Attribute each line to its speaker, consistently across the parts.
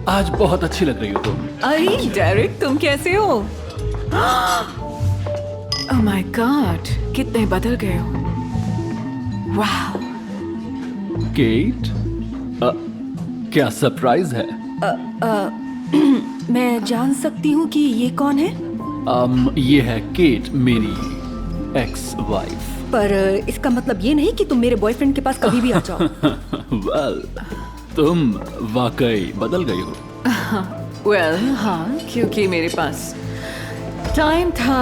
Speaker 1: आज बहुत अच्छी लग रही हो तुम।
Speaker 2: अरे डेरिक, तुम कैसे हो? ओह माय गॉड, कितने बदल गए हो। वाह।
Speaker 1: केट, क्या सरप्राइज है?
Speaker 3: मैं जान सकती हूँ कि ये कौन है?
Speaker 1: ये है केट, मेरी एक्स वाइफ।
Speaker 3: पर इसका मतलब ये नहीं कि तुम मेरे बॉयफ्रेंड के पास कभी भी आ जाओ।
Speaker 1: वेल, तुम वाकई बदल गई हो।
Speaker 2: वेल हाँ, क्योंकि मेरे पास टाइम था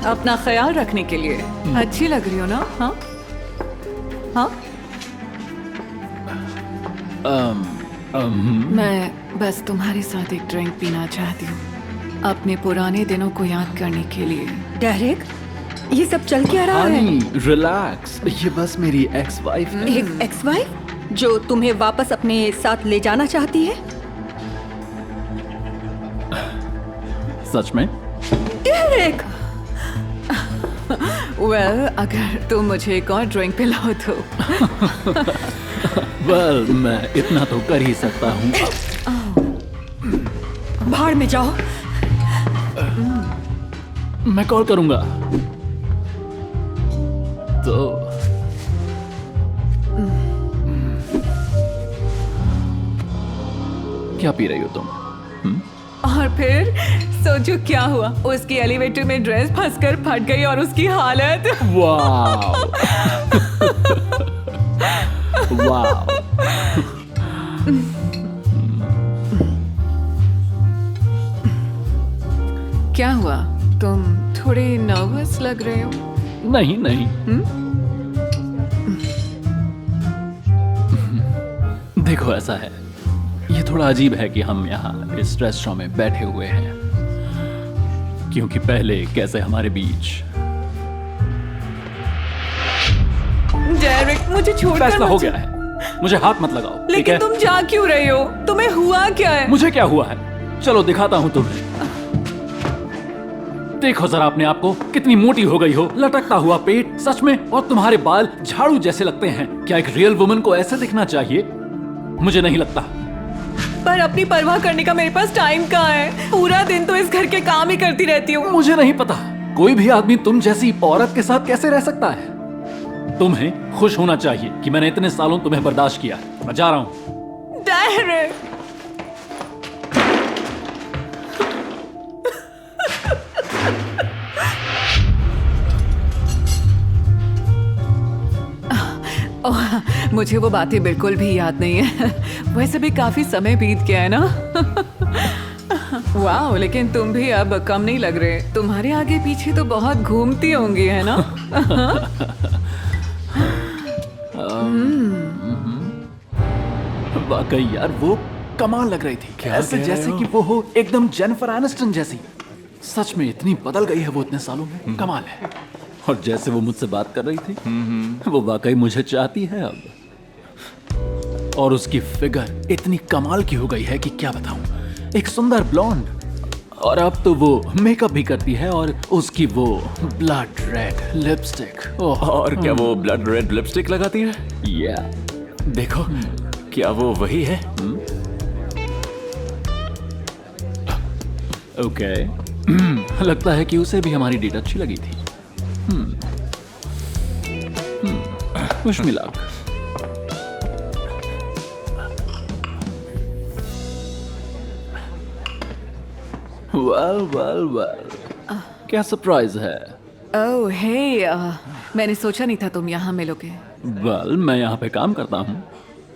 Speaker 2: अपना ख्याल रखने के लिए। अच्छी लग रही हो ना? हाँ हाँ। मैं बस तुम्हारे साथ एक ड्रिंक पीना चाहती हूँ, अपने पुराने दिनों को याद करने के लिए।
Speaker 3: डेरिक, ये सब चल क्या रहा है?
Speaker 1: रिलैक्स, ये बस मेरी एक्स वाइफ है।
Speaker 3: एक एक्स वाइफ जो तुम्हें वापस अपने साथ ले जाना चाहती है?
Speaker 1: सच में?
Speaker 3: डेरिक!
Speaker 2: वेल, अगर तुम मुझे एक और ड्रिंक पिलाओ तो।
Speaker 1: वेल, मैं इतना तो कर ही सकता हूँ।
Speaker 3: बाहर में जाओ।
Speaker 1: मैं कॉल करूंगा। तो क्या पी रही हो तुम?
Speaker 2: और फिर सोचो क्या हुआ, उसकी एलिवेटर में ड्रेस फंसकर फट गई और उसकी हालत।
Speaker 1: वाओ। वाओ।
Speaker 2: क्या हुआ, तुम थोड़े नर्वस लग रहे हो?
Speaker 1: नहीं नहीं। देखो, ऐसा है, ये थोड़ा अजीब है कि हम यहाँ इस रेस्टोरेंट में बैठे हुए हैं, क्योंकि पहले कैसे हमारे बीच
Speaker 2: डेरिक, मुझे छोड़कर
Speaker 1: फैसला हो
Speaker 2: मत
Speaker 1: गया है। मुझे हाथ मत लगाओ, ठीक
Speaker 2: लेकिन
Speaker 1: है?
Speaker 2: तुम जा क्यों रहे हो? तुम्हें हुआ क्या है?
Speaker 1: मुझे क्या हुआ है? चलो दिखाता हूँ तुम्हें। देखो जरा अपने आप को, कितनी मोटी हो गई हो, लटकता हुआ पेट, सच में, और तुम्हारे बाल झाड़ू जैसे लगते हैं। क्या एक रियल वुमन को ऐसे दिखना चाहिए? मुझे नहीं लगता।
Speaker 2: पर अपनी परवाह करने का मेरे पास टाइम कहाँ है? पूरा दिन तो इस घर के काम ही करती रहती हूँ।
Speaker 1: मुझे नहीं पता, कोई भी आदमी तुम जैसी औरत के साथ कैसे रह सकता है। तुम्हें खुश होना चाहिए कि मैंने इतने सालों तुम्हें बर्दाश्त किया। मैं जा रहा हूँ।
Speaker 2: डेरिक, ओह, मुझे वो बातें बिल्कुल भी याद नहीं है। वैसे भी काफी समय बीत गया है ना। वाह, लेकिन तुम भी अब कम नहीं लग रहे। तुम्हारे आगे पीछे तो बहुत घूमती होंगी, है ना?
Speaker 1: वाकई यार, वो कमाल लग रही थी। ऐसे जैसे कि वो हो एकदम जेनिफर एनिस्टन जैसी। सच में इतनी बदल गई है वो इतने सालों में, कमाल है। और जैसे वो मुझसे बात कर रही थी, वो वाकई मुझे चाहती है अब। और उसकी फिगर इतनी कमाल की हो गई है कि क्या बताऊं। एक सुंदर ब्लॉन्ड, और अब तो वो मेकअप भी करती है, और उसकी वो ब्लड रेड लिपस्टिक।
Speaker 4: और क्या वो ब्लड रेड लिपस्टिक लगाती है?
Speaker 1: या
Speaker 4: देखो, क्या वो वही है?
Speaker 1: ओके। लगता है कि उसे भी हमारी डेट अच्छी लगी थी। Wish me luck. Well well well, क्या सरप्राइज है?
Speaker 2: ओह हे, मैंने सोचा नहीं था तुम यहाँ मिलोगे।
Speaker 1: वेल, मैं यहाँ पे काम करता हूँ।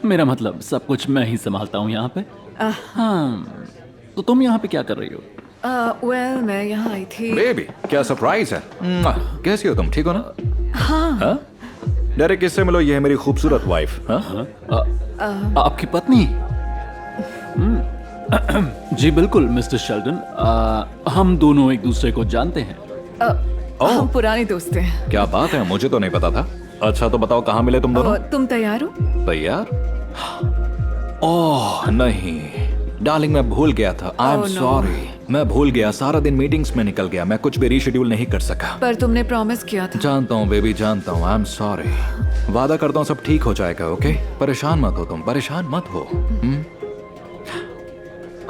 Speaker 1: मेरा मतलब सब कुछ मैं ही संभालता हूँ यहाँ पे। हाँ, तो तुम यहाँ पे क्या कर रही हो?
Speaker 2: वेल, मैं यहाँ आई थी।
Speaker 4: बेबी, क्या सरप्राइज है। कैसी हो तुम, ठीक हो ना?
Speaker 2: हाँ।
Speaker 4: डेरिक, किससे मिलो, ये है मेरी खूबसूरत वाइफ।
Speaker 1: आपकी पत्नी? जी बिल्कुल मिस्टर शेल्डन, हम दोनों एक दूसरे को जानते हैं।
Speaker 2: हम पुराने दोस्त हैं।
Speaker 4: क्या बात है, मुझे तो नहीं पता था। अच्छा, तो बताओ कहाँ मिले तुम दोनों?
Speaker 2: तुम तैयार हो?
Speaker 4: तैयार? ओह नहीं डार्लिंग, मैं भूल गया था। आई एम सॉरी, मैं भूल गया। सारा दिन मीटिंग्स में निकल गया, मैं कुछ भी रीशेड्यूल नहीं कर सका।
Speaker 2: पर तुमने प्रॉमिस किया था।
Speaker 4: जानता हूँ बेबी, जानता हूँ। आई एम सॉरी। वादा करता हूँ सब ठीक हो जाएगा, ओके? परेशान मत हो तुम, परेशान मत हो।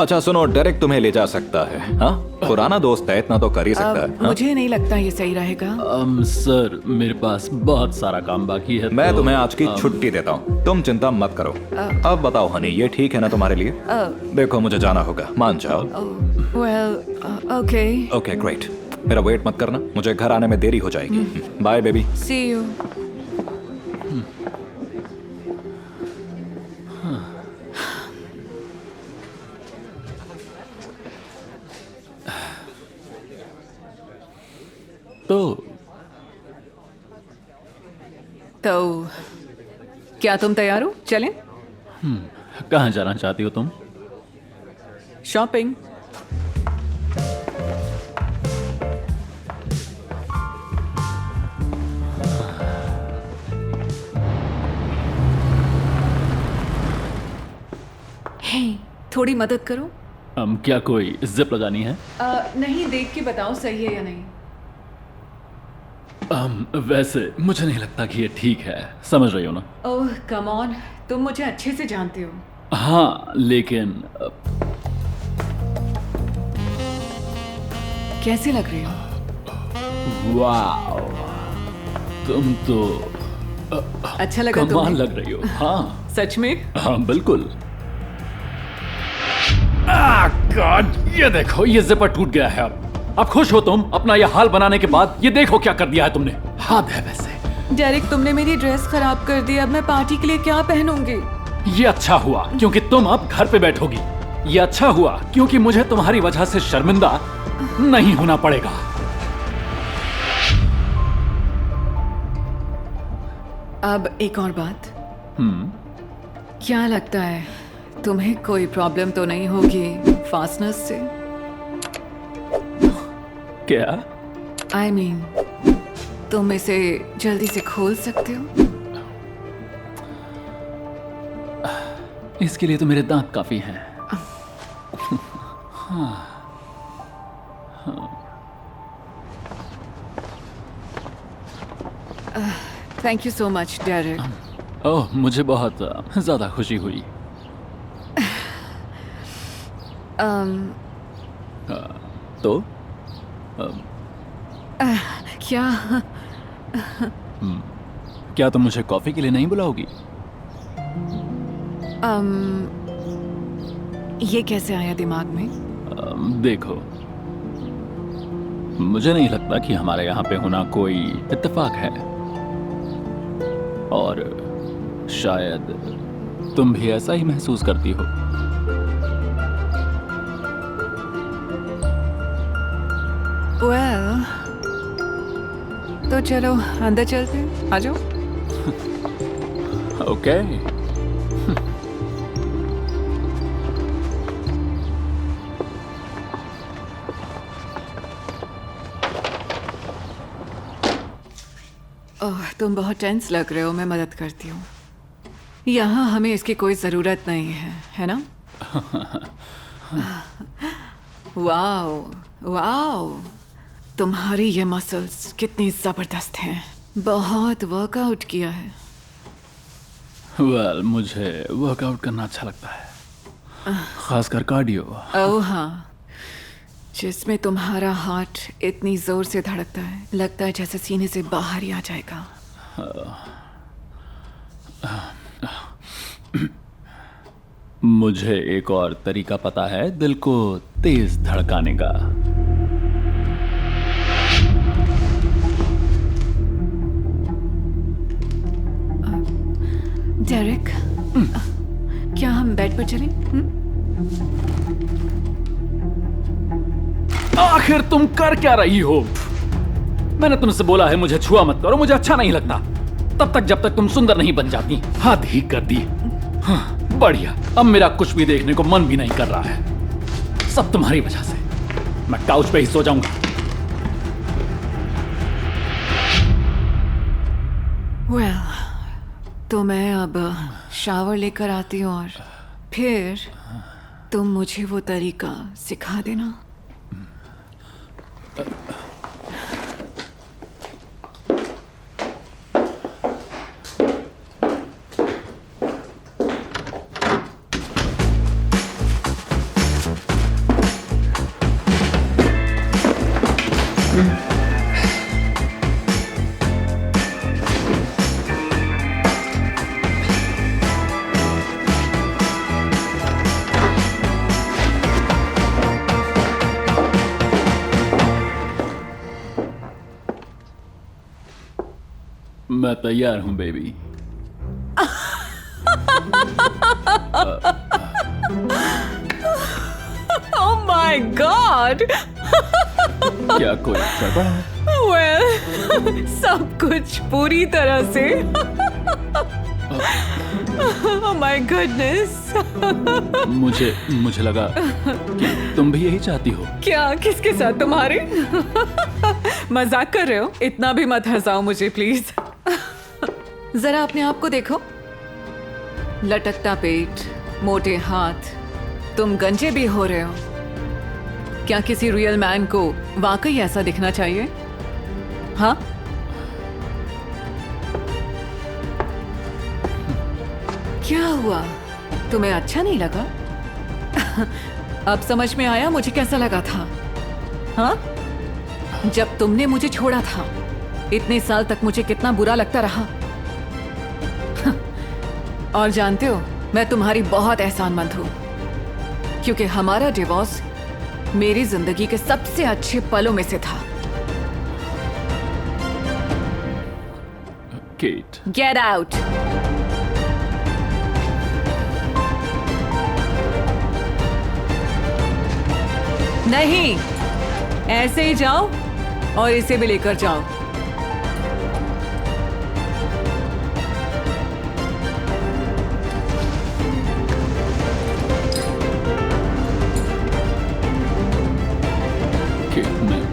Speaker 4: अच्छा सुनो, डेरेक तुम्हें ले जा सकता है। हाँ, पुराना दोस्त है, इतना तो कर ही सकता है। हाँ?
Speaker 2: मुझे नहीं लगता ये सही रहेगा।
Speaker 1: सर मेरे पास बहुत सारा काम बाकी है।
Speaker 4: मैं
Speaker 1: तो,
Speaker 4: तुम्हें आज की छुट्टी देता हूँ, तुम चिंता मत करो। अब बताओ हनी, ये ठीक है ना तुम्हारे लिए? देखो मुझे जाना होगा, मान जाओ।
Speaker 2: वेल, ओके,
Speaker 4: ओके ग्रेट, मेरा वेट मत करना, मुझे घर आने में देरी हो जाएगी। Bye baby.
Speaker 2: See you. तो क्या तुम तैयार हो? चलें?
Speaker 1: कहाँ जाना चाहती हो तुम?
Speaker 2: शॉपिंग। हे, थोड़ी मदद करो।
Speaker 1: क्या कोई जिप लगानी है?
Speaker 2: नहीं, देख के बताओ सही है या नहीं।
Speaker 1: वैसे मुझे नहीं लगता कि ये ठीक है, समझ रही हो ना?
Speaker 2: ओह कम ऑन, तुम मुझे अच्छे से जानते हो।
Speaker 1: हाँ लेकिन
Speaker 2: कैसी लग रही हो?
Speaker 1: वाओ, तुम तो
Speaker 2: अच्छा लगा
Speaker 1: कमाल
Speaker 2: तुम्हें?
Speaker 1: लग रही हो। हाँ
Speaker 2: सच में?
Speaker 1: हाँ बिल्कुल। गॉड, ये देखो, ये जिपर टूट गया है। अब खुश हो तुम अपना ये हाल बनाने के बाद? ये देखो क्या कर दिया है तुमने। हाथ है वैसे।
Speaker 2: डेरिक, तुमने मेरी ड्रेस खराब कर दी। अब मैं पार्टी के लिए क्या पहनूंगी?
Speaker 1: ये अच्छा हुआ क्योंकि तुम अब घर पे बैठोगी। ये अच्छा हुआ क्योंकि मुझे तुम्हारी वजह से शर्मिंदा नहीं होना पड़ेगा।
Speaker 2: अब एक और बात। क्या लगता है तुम्हें कोई प्रॉब्लम तो नहीं होगी फास्टनेस से?
Speaker 1: क्या?
Speaker 2: आई मीन, तुम इसे जल्दी से खोल सकते हो?
Speaker 1: इसके लिए तो मेरे दांत काफी हैं।
Speaker 2: Thank you so much Derrick.
Speaker 1: ओह, मुझे बहुत ज्यादा खुशी हुई। तो
Speaker 2: क्या?
Speaker 1: क्या तुम मुझे कॉफी के लिए नहीं बुलाओगी?
Speaker 2: ये कैसे आया दिमाग में?
Speaker 1: देखो, मुझे नहीं लगता कि हमारे यहाँ पे होना कोई इत्तेफाक है, और शायद तुम भी ऐसा ही महसूस करती हो।
Speaker 2: वेल, तो चलो अंदर चलते हैं, आ जाओ।
Speaker 1: ओके।
Speaker 2: ओह, तुम बहुत टेंस लग रहे हो। मैं मदद करती हूँ। यहाँ हमें इसकी कोई ज़रूरत नहीं है ना? वाओ वाओ, तुम्हारी ये मसल्स कितनी ज़बरदस्त हैं। बहुत वर्कआउट किया है।
Speaker 1: वेल, मुझे वर्कआउट करना अच्छा लगता है, खासकर कार्डियो।
Speaker 2: ओह हाँ, जिसमें तुम्हारा हार्ट इतनी जोर से धड़कता है, लगता है जैसे सीने से बाहर ही आ जाएगा।
Speaker 1: मुझे एक और तरीका पता है दिल को तेज धड़काने का।
Speaker 2: डेरिक, क्या हम बेड पर चलें?
Speaker 1: आखिर तुम कर क्या रही हो? मैंने तुमसे बोला है मुझे छुआ मत करो, मुझे अच्छा नहीं लगता। तब तक जब तक तुम सुंदर नहीं बन जाती। हद ही कर दी। हाँ, बढ़िया, अब मेरा कुछ भी देखने को मन भी नहीं कर रहा है। सब तुम्हारी वजह से। मैं काउच पे ही सो जाऊंगा।
Speaker 2: वेल, तो मैं अब शावर लेकर आती हूँ और फिर तुम मुझे वो तरीका सिखा देना।
Speaker 1: मैं तैयार हूँ बेबी।
Speaker 2: Oh my God.
Speaker 1: क्या कोई गड़बड़ है?
Speaker 2: वेल सब कुछ पूरी तरह से ओह माय गुडनेस।
Speaker 1: मुझे लगा कि तुम भी यही चाहती हो।
Speaker 2: क्या? किसके साथ? तुम्हारे? मजाक कर रहे हो? इतना भी मत हंसाओ मुझे प्लीज। जरा अपने आप को देखो, लटकता पेट, मोटे हाथ, तुम गंजे भी हो रहे हो। क्या किसी रियल मैन को वाकई ऐसा दिखना चाहिए? हाँ? क्या हुआ? तुम्हें अच्छा नहीं लगा? अब समझ में आया मुझे कैसा लगा था। हाँ? जब तुमने मुझे छोड़ा था, इतने साल तक मुझे कितना बुरा लगता रहा। और जानते हो, मैं तुम्हारी बहुत एहसानमंद हूं, क्योंकि हमारा डिवोर्स मेरी जिंदगी के सबसे अच्छे पलों में से था।
Speaker 1: Kate,
Speaker 2: get out. नहीं, ऐसे ही जाओ और इसे भी लेकर जाओ।
Speaker 1: केट, मैं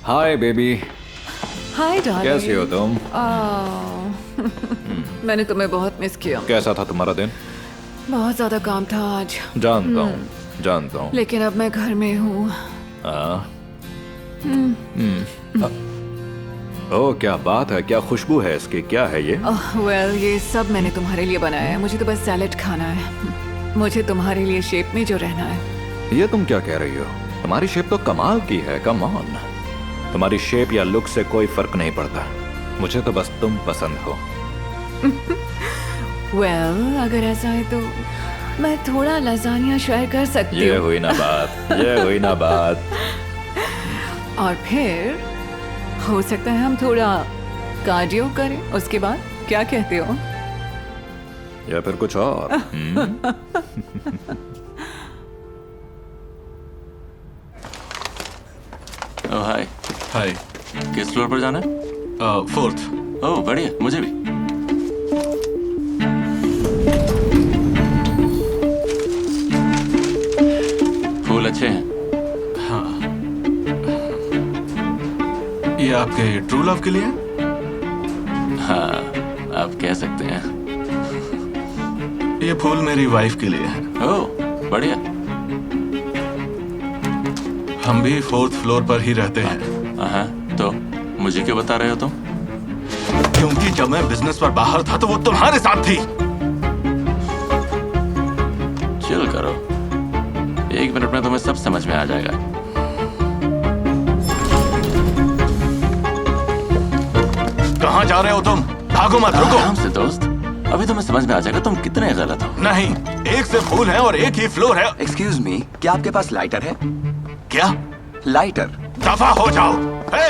Speaker 4: हाय बेबी,
Speaker 2: हाय डार्लिंग।
Speaker 4: कैसी हो तुम?
Speaker 2: मैंने तुम्हें बहुत मिस किया।
Speaker 4: कैसा था तुम्हारा दिन?
Speaker 2: बहुत ज्यादा काम था आज,
Speaker 4: जानता हूँ।
Speaker 2: लेकिन अब मैं घर में हूँ।
Speaker 4: ओह, क्या बात है, क्या खुशबू है इसकी, क्या है ये?
Speaker 2: वेल, ये सब मैंने तुम्हारे लिए बनाया है। मुझे तो बस सैलेड खाना है। मुझे तुम्हारे लिए शेप में जो रहना है।
Speaker 4: ये तुम क्या कह रही हो? तुम्हारी शेप तो कमाल की है, कम ऑन। तुम्हारी शेप या लुक से कोई फर्क नहीं पड़ता, मुझे तो बस तुम पसंद हो।
Speaker 2: वेल, अगर ऐसा है तो मैं थोड़ा लजानिया शेयर कर सकती
Speaker 4: ये
Speaker 2: हूँ।
Speaker 4: हुई ना बात, ये हुई ना बात।
Speaker 2: और फिर हो सकता है हम थोड़ा कार्डियो करें उसके बाद, क्या कहते हो?
Speaker 4: या फिर कुछ और?
Speaker 5: ओह हाय।
Speaker 6: हाय।
Speaker 5: किस फ्लोर पर जाना है?
Speaker 6: 4th।
Speaker 5: ओह बढ़िया, मुझे भी। फूल अच्छे हैं।
Speaker 6: ये आपके ट्रू लव के लिए?
Speaker 5: हाँ, आप कह सकते हैं।
Speaker 6: ये फूल मेरी वाइफ के लिए है।
Speaker 5: ओह बढ़िया।
Speaker 6: हम भी 4th फ्लोर पर ही रहते हैं।
Speaker 5: हाँ, तो मुझे क्यों बता रहे हो तुम?
Speaker 6: क्योंकि जब मैं बिजनेस पर बाहर था तो वो तुम्हारे साथ थी।
Speaker 5: चिल करो, 1 मिनट में तुम्हें सब समझ में आ जाएगा।
Speaker 6: कहाँ जा रहे हो तुम? भागो मत, रुको।
Speaker 5: आराम से दोस्त, अभी तुम्हें समझ में आ जाएगा तुम कितने गलत हो।
Speaker 6: नहीं, एक से फूल है और एक ही फ्लोर है।
Speaker 7: एक्सक्यूज मी, क्या आपके पास लाइटर है?
Speaker 6: क्या?
Speaker 7: लाइटर?
Speaker 6: दफा हो जाओ। हे!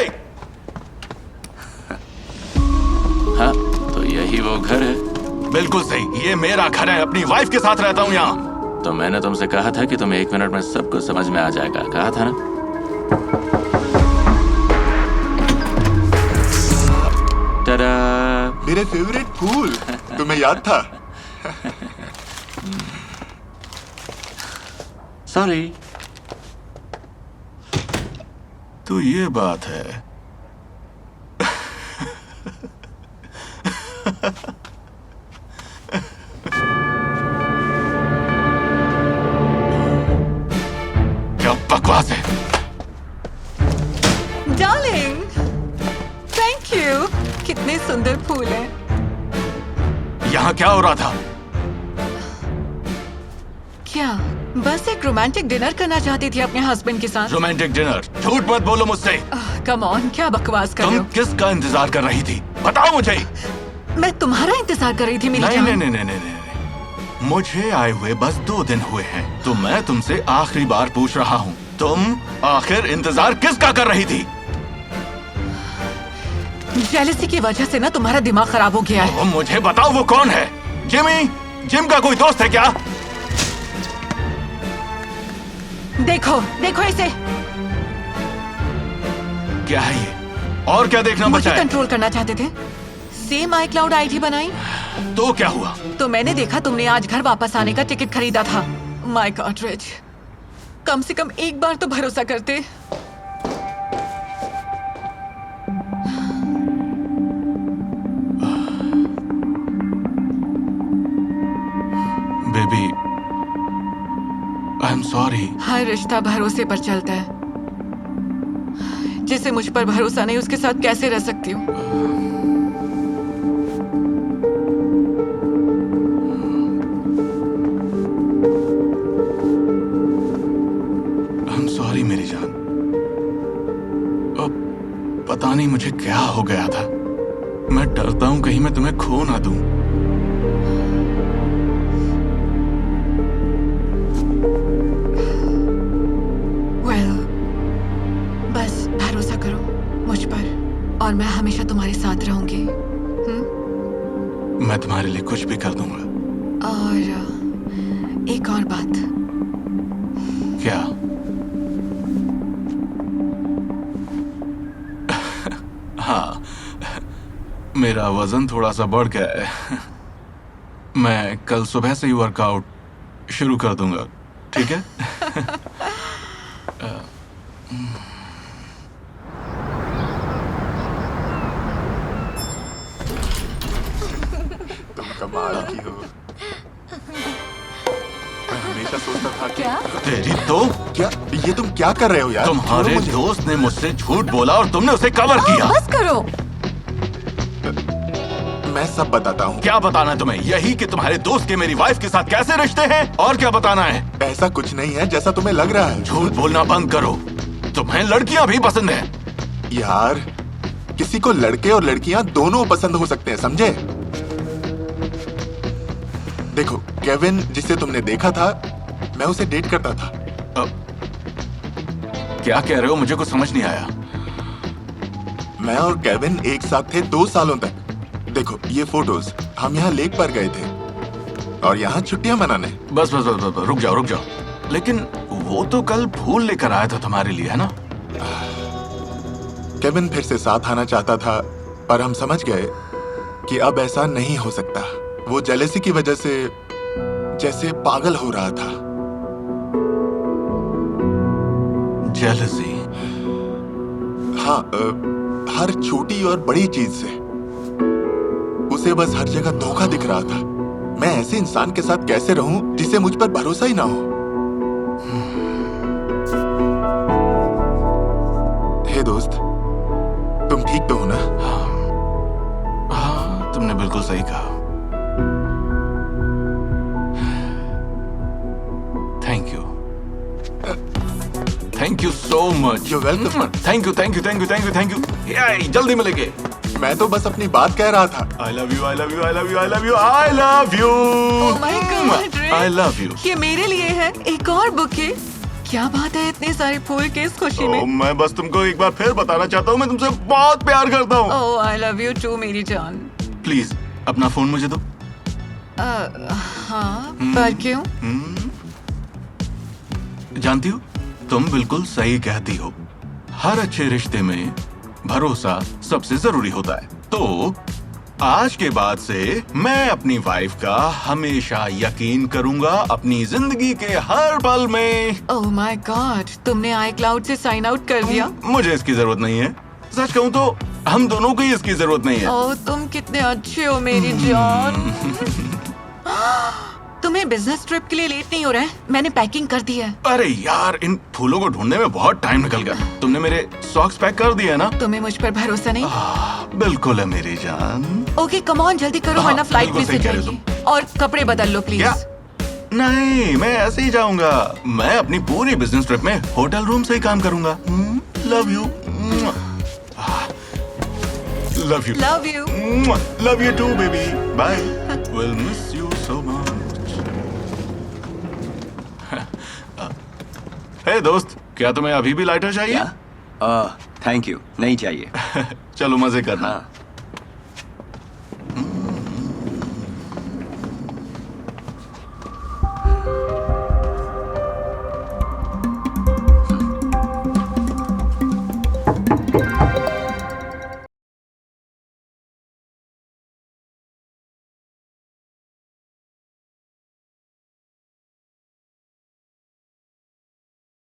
Speaker 5: हाँ, तो यही वो घर है।
Speaker 6: बिल्कुल सही, ये मेरा घर है। अपनी वाइफ के साथ रहता हूँ यहाँ।
Speaker 5: तो मैंने तुमसे कहा था कि तुम्हें 1 मिनट में सब कुछ समझ में आ जाएगा, कहा था ना? टाडा!
Speaker 8: मेरे फेवरेट फूल, तुम्हें याद था?
Speaker 5: सॉरी।
Speaker 6: तो ये बात है। क्या बकवास है?
Speaker 2: Darling, thank you. कितने सुंदर फूल हैं।
Speaker 6: यहाँ क्या हो रहा था?
Speaker 2: क्या बस एक रोमांटिक डिनर करना चाहती थी अपने हस्बैंड के साथ?
Speaker 6: Romantic dinner? झूठ मत बोलो मुझसे।
Speaker 2: कम ऑन, क्या बकवास कर रहे
Speaker 6: तुम किसका इंतजार कर रही थी? बताओ मुझे।
Speaker 2: हो? मैं तुम्हारा इंतजार कर रही थी मेरी
Speaker 6: नहीं
Speaker 2: जान।
Speaker 6: नहीं नहीं नहीं नहीं नहीं। मुझे आए हुए बस 2 दिन हुए हैं, तो मैं तुमसे आखिरी बार पूछ रहा हूँ, तुम आखिर इंतजार किसका कर रही थी?
Speaker 2: जेलसी की वजह से ना तुम्हारा दिमाग खराब हो गया है।
Speaker 6: मुझे बताओ वो कौन है? जिमी? जिम का कोई दोस्त है क्या?
Speaker 2: देखो देखो इसे।
Speaker 6: क्या है ये? और क्या देखना
Speaker 2: मुझे
Speaker 6: बचा है?
Speaker 2: कंट्रोल करना चाहते थे। सेम iCloud आईडी बनाई
Speaker 6: तो क्या हुआ?
Speaker 2: तो मैंने देखा तुमने आज घर वापस आने का टिकट खरीदा था। माय गॉड रिच, कम से कम एक बार तो भरोसा करते।
Speaker 6: Baby, I am sorry.
Speaker 2: हर रिश्ता भरोसे पर चलता है। जिसे मुझ पर भरोसा नहीं उसके साथ कैसे रह सकती हूँ?
Speaker 6: आई एम सॉरी मेरी जान। अब पता नहीं मुझे क्या हो गया था। मैं डरता हूँ कहीं मैं तुम्हें खो ना दूं।
Speaker 2: बस भरोसा करो मुझ पर और मैं हमेशा तुम्हारे साथ रहूंगी।
Speaker 6: मैं तुम्हारे लिए कुछ भी कर दूंगा।
Speaker 2: और एक और बात।
Speaker 6: क्या? हाँ, मेरा वजन थोड़ा सा बढ़ गया है। मैं कल सुबह से ही वर्कआउट शुरू कर दूंगा, ठीक है?
Speaker 8: तुम कमाल की हो। मैं हमेशा सोचता था कि
Speaker 6: तेरी तो
Speaker 8: क्या ये तुम क्या कर रहे हो यार?
Speaker 6: तुम्हारे
Speaker 8: छोड़ो मुझे।
Speaker 6: दोस्त ने मुझसे झूठ बोला और तुमने उसे कवर किया।
Speaker 2: बस करो।
Speaker 8: मैं सब बताता हूँ।
Speaker 6: क्या बताना है तुम्हें? यही कि तुम्हारे दोस्त के मेरी वाइफ के साथ कैसे रिश्ते हैं? और क्या बताना है?
Speaker 8: ऐसा कुछ नहीं है जैसा तुम्हें लग रहा है।
Speaker 6: झूठ बोलना बंद करो। तुम्हें लड़कियां भी पसंद है।
Speaker 8: यार, किसी को लड़के और लड़कियां दोनों पसंद हो सकते हैं, समझे? देखो, केविन जिसे तुमने देखा था, मैं उसे डेट करता था।
Speaker 6: क्या कह रहे हो? मुझे कुछ समझ नहीं आया।
Speaker 8: मैं और केविन एक साथ थे 2 सालों तक। देखो ये फोटोज, हम यहाँ लेक पर गए थे और यहाँ छुट्टियां मनाने।
Speaker 6: बस बस बस बस, रुक जाओ रुक जाओ। लेकिन वो तो कल फूल लेकर आया था तुम्हारे लिए, है ना?
Speaker 8: केविन फिर से साथ आना चाहता था, पर हम समझ गए कि अब ऐसा नहीं हो सकता। वो जेलेसी की वजह से जैसे पागल हो रहा था।
Speaker 6: जेलसी?
Speaker 8: हाँ, हर छोटी और बड़ी चीज से उसे बस हर जगह धोखा दिख रहा था। मैं ऐसे इंसान के साथ कैसे रहूं जिसे मुझ पर भरोसा ही ना हो? हे दोस्त, तुम ठीक तो हो ना?
Speaker 6: हाँ, तुमने बिल्कुल सही कहा। Thank you, thank you so much.
Speaker 8: You're welcome.
Speaker 6: Thank you thank you thank you thank you thank you. जल्दी मिलेंगे।
Speaker 8: मैं तो बस अपनी बात कह रहा था।
Speaker 6: I love you, I love you, I love you, I love you, I love you.
Speaker 2: Oh my God, Rick.
Speaker 6: I love you.
Speaker 2: ये मेरे लिए है एक और बुके। क्या बात है इतने सारे फूल के इस खुशी में?
Speaker 6: मैं बस तुमको एक बार फिर बताना चाहता हूँ, मैं तुमसे बहुत प्यार करता हूँ।
Speaker 2: ओह आई लव यू टू मेरी जान।
Speaker 6: प्लीज अपना फोन मुझे दो।
Speaker 2: हाँ, पर क्यों?
Speaker 6: जानती हो, तुम बिल्कुल सही कहती हो। हर अच्छे रिश्ते में भरोसा सबसे जरूरी होता है। तो आज के बाद से मैं अपनी वाइफ का हमेशा यकीन करूंगा, अपनी जिंदगी के हर पल में।
Speaker 2: ओह माय गॉड, तुमने iCloud से साइन आउट कर दिया?
Speaker 6: मुझे इसकी जरूरत नहीं है। सच कहूँ तो हम दोनों को ही इसकी जरूरत नहीं है।
Speaker 2: ओह तुम कितने अच्छे हो मेरी जान। तुम्हें बिजनेस ट्रिप के लिए लेट नहीं हो रहा है? मैंने पैकिंग कर दी है।
Speaker 6: अरे यार, इन फूलों को ढूंढने में बहुत टाइम निकल गया। तुमने मेरे सॉक्स पैक कर दिए ना?
Speaker 2: तुम्हें मुझ पर भरोसा नहीं?
Speaker 6: बिल्कुल है मेरी जान।
Speaker 2: ओके कम ऑन जल्दी करो
Speaker 6: हाँ,
Speaker 2: वरना फ्लाइट
Speaker 6: बिल्कुल
Speaker 2: मिस
Speaker 6: सही
Speaker 2: हो
Speaker 6: कह रहे
Speaker 2: जाएगी। और कपड़े बदल लो प्लीज।
Speaker 6: क्या? नहीं, मैं ऐसे ही जाऊंगा। मैं अपनी पूरी बिजनेस ट्रिप में होटल रूम से ही काम करूंगा। Love you. Love you.
Speaker 2: Love you.
Speaker 6: Love you too baby. Bye. Will miss you so much. Hey दोस्त, क्या तुम्हें अभी भी लाइटर चाहिए?
Speaker 7: क्या थैंक यू, नहीं चाहिए।
Speaker 6: चलो मजे करना।
Speaker 7: हाँ